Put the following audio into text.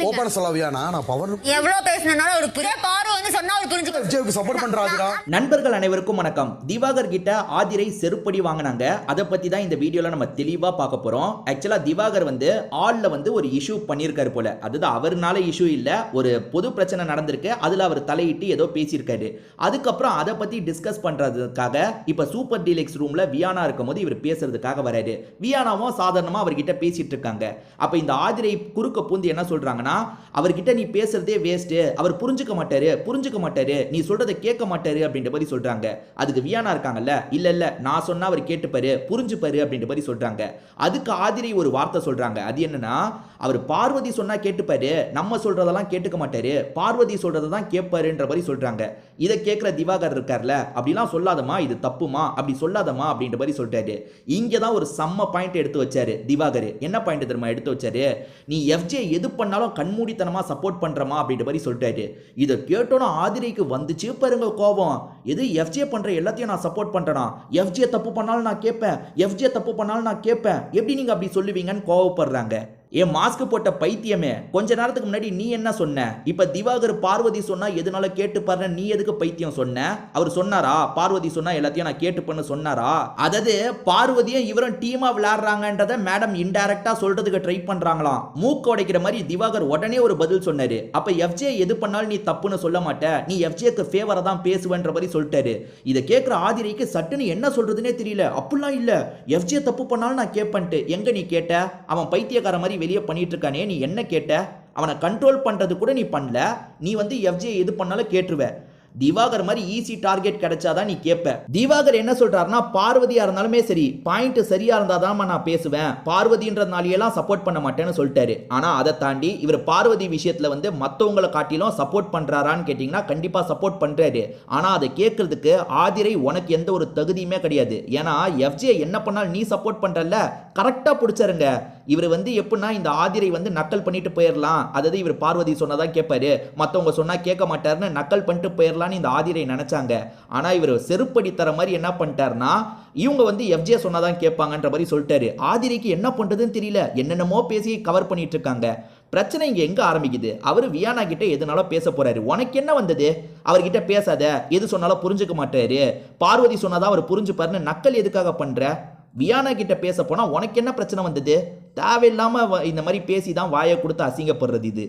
Open சொல்லவியானா நான் power எவ்வளவு பேசினாலும் ஒரு புரிய பார்வை வந்து சொன்னா ஒரு புரிஞ்சுக்க விஜய்க்கு சப்போர்ட் பண்றாங்கடா. நண்பர்கள் அனைவருக்கும் வணக்கம். திவாகர் கிட்ட ஆதிரை செருப்படி வாங்கினாங்க. அதை பத்தி தான் இந்த வீடியோல நம்ம தெளிவா பார்க்க போறோம். ஆக்சுவலா திவாகர் வந்து ஆல்ல வந்து ஒரு இஷ்யூ பண்ணியிருக்காரு போல. அதுதான் அவர்னால இஷ்யூ இல்ல, ஒரு பொது பிரச்சனை நடந்திருக்கு, அதுல அவர் தலையிட்டு ஏதோ பேசியிருக்காரு. அதுக்கப்புறம் அதை பத்தி டிஸ்கஸ் பண்றதுக்காக இப்ப சூப்பர் டீலக்ஸ் ரூம்ல வியானா இருக்கும்போது இவர் பேசுறதுக்காக வராரு. வியானாவும் சாதாரணமா அவர்கிட்ட பேசிட்டு இருக்காங்க. அப்ப இந்த ஆதிரை குறுக்க பூந்து என்ன சொல்றாங்கன்னா, அவர்கிட்ட நீ பேசுறதே வேஸ்ட், அவர் புரிஞ்சுக்க மாட்டாரு, நீ சொல்றதை கேட்க மாட்டாரு அப்படின்ற மாதிரி சொல்றாங்க. அதுக்கு வியானா இருக்காங்கல்ல, இல்ல நான் சொன்னா அவர் கேட்டுப்பாரு, புரிஞ்சுப்பாரு அப்படின்ற மாதிரி சொல்றாங்க. அதுக்கு ஆதிரை ஒரு வார்த்தை சொல்றாங்க. அது என்னன்னா, அவர் பார்வதி சொன்னா கேட்டுப்பாரு, நம்ம சொல்றதெல்லாம் கேட்டுக்க மாட்டாரு, பார்வதி சொல்றதை தான் கேட்பாருன்ற மாதிரி சொல்றாங்க. இதை கேட்கிற திவாகர் இருக்கார்ல, அப்படிலாம் சொல்லாதமா, இது தப்புமா, அப்படி சொல்லாதமா அப்படின்ற மாதிரி சொல்றாரு. இங்கதான் ஒரு செம்ம பாயிண்ட் எடுத்து வச்சாரு திவாகர். என்ன பாயிண்ட் தெரியுமா எடுத்து வச்சாரு? நீ எஃப்ஜே எது பண்ணாலும் கண்மூடித்தனமா சப்போர்ட் பண்றமா அப்படின்ற மாதிரி சொல்றாரு. இதை கேட்டோன்னா ஆதிரைக்கு வந்துச்சு பாருங்க கோபம். எது எஃப்ஜே பண்ற எல்லாத்தையும் நான் சப்போர்ட் பண்றேனா? எஃப்ஜே தப்பு பண்ணாலும் நான் கேட்பேன், எஃப்ஜே தப்பு பண்ணாலும் நான் கேட்பேன், எப்படி நீங்க அப்படி சொல்லுவீங்கன்னு கோவப்படுறாங்க. ஏன் மாஸ்க் போட்ட பைத்தியமே, கொஞ்ச நேரத்துக்கு முன்னாடி நீ என்ன சொன்ன? இப்ப திவாகர் பார்வதி சொன்னா எதனால கேட்டு பாரு, நீ எதுக்கு பைத்தியம் சொன்ன? அவர் சொன்னாரா பார்வதி சொன்னா எல்லாத்தையும் நான் கேட்டு பண்ண சொன்னாரா? அதாவது பார்வதியும் இவரும் டீமா விளையாடுறாங்கன்றத மேடம் இன்டைரக்டா சொல்றதுக்கு ட்ரை பண்றாங்களாம். மூக்க உடைக்கிற மாதிரி திவாகர் உடனே ஒரு பதில் சொன்னாரு. அப்ப எஃப்ஜே எது பண்ணாலும் நீ தப்புன்னு சொல்ல மாட்ட, நீ எஃப்ஜேக்கு ஃபேவரா தான் பேசுவேன்ற மாதிரி சொல்லிட்டாரு. இதை கேட்கிற ஆதிரைக்கு சட்டுன்னு என்ன சொல்றதுன்னே தெரியல. அப்படிலாம் இல்ல, எஃப்ஜே தப்பு பண்ணாலும் நான் கேட்பேன்ட்டு. எங்க நீ கேட்ட? அவன் பைத்தியக்கார மாதிரி வெளியே பண்ணிட்டு இருக்கானே, நீ என்ன கேட்ட? அவனை கண்ட்ரோல் பண்றது கூட நீ பண்ணல, நீ வந்து எஃப்ஜே எது பண்ணாலும் கேட்டுருவ. திவாகர் மாதிரி ஈஸி டார்கெட் கிடைச்சாதான் நீ கேட்ப. திவாகர் என்ன சொல்றாருன்னா, பார்வதியா இருந்தாலுமே சரி, பாயிண்ட் சரியா இருந்தாதான் நான் பேசுவேன், பார்வதின்றதுனாலயெல்லாம் சப்போர்ட் பண்ண மாட்டேன்னு சொல்லிட்டாரு. ஆனா அதை தாண்டி இவர் பார்வதி விஷயத்துல வந்து மற்றவங்களை காட்டிலும் சப்போர்ட் பண்றாரான்னு கேட்டீங்கன்னா கண்டிப்பா சப்போர்ட் பண்றாரு. ஆனா அதை கேட்கறதுக்கு ஆதிரை உனக்கு எந்த ஒரு தகுதியுமே கிடையாது. ஏன்னா எஃப்ஜே என்ன பண்ணாலும் நீ சப்போர்ட் பண்றல, கரெக்டா பிடிச்சாருங்க. இவர் வந்து எப்படின்னா, இந்த ஆதிரை வந்து நக்கல் பண்ணிட்டு போயிடலாம், அதாவது இவர் பார்வதி சொன்னதான் கேட்பாரு, மற்றவங்க சொன்னா கேட்க மாட்டாருன்னு நக்கல் பண்ணிட்டு போயிடலாம் இந்த ஆதிரை நினைச்சாங்க. ஆனா இவர் செருப்படி தர மாதிரி என்ன பண்ணிட்டாருன்னா, இவங்க வந்து எஃப்ஜே சொன்னாதான் கேட்பாங்கன்ற மாதிரி சொல்லிட்டாரு. ஆதிரைக்கு என்ன பண்றதுன்னு தெரியல, என்னென்னமோ பேசி கவர் பண்ணிட்டு இருக்காங்க. பிரச்சனை இங்க எங்க ஆரம்பிக்குது? அவரு வியானா கிட்ட எதுனாலும் பேச போறாரு. உனக்கு என்ன வந்தது? அவர்கிட்ட பேசாத, எது சொன்னாலும் புரிஞ்சுக்க மாட்டாரு, பார்வதி சொன்னாதான் அவர் புரிஞ்சுப்பாருன்னு நக்கல் எதுக்காக பண்ற? வியானா கிட்ட பேச போனா உனக்கு என்ன பிரச்சனை வந்தது? தேவையில்லாம இந்த மாதிரி பேசி தான் வாயை கொடுத்து அசிங்கப்படுறது இது.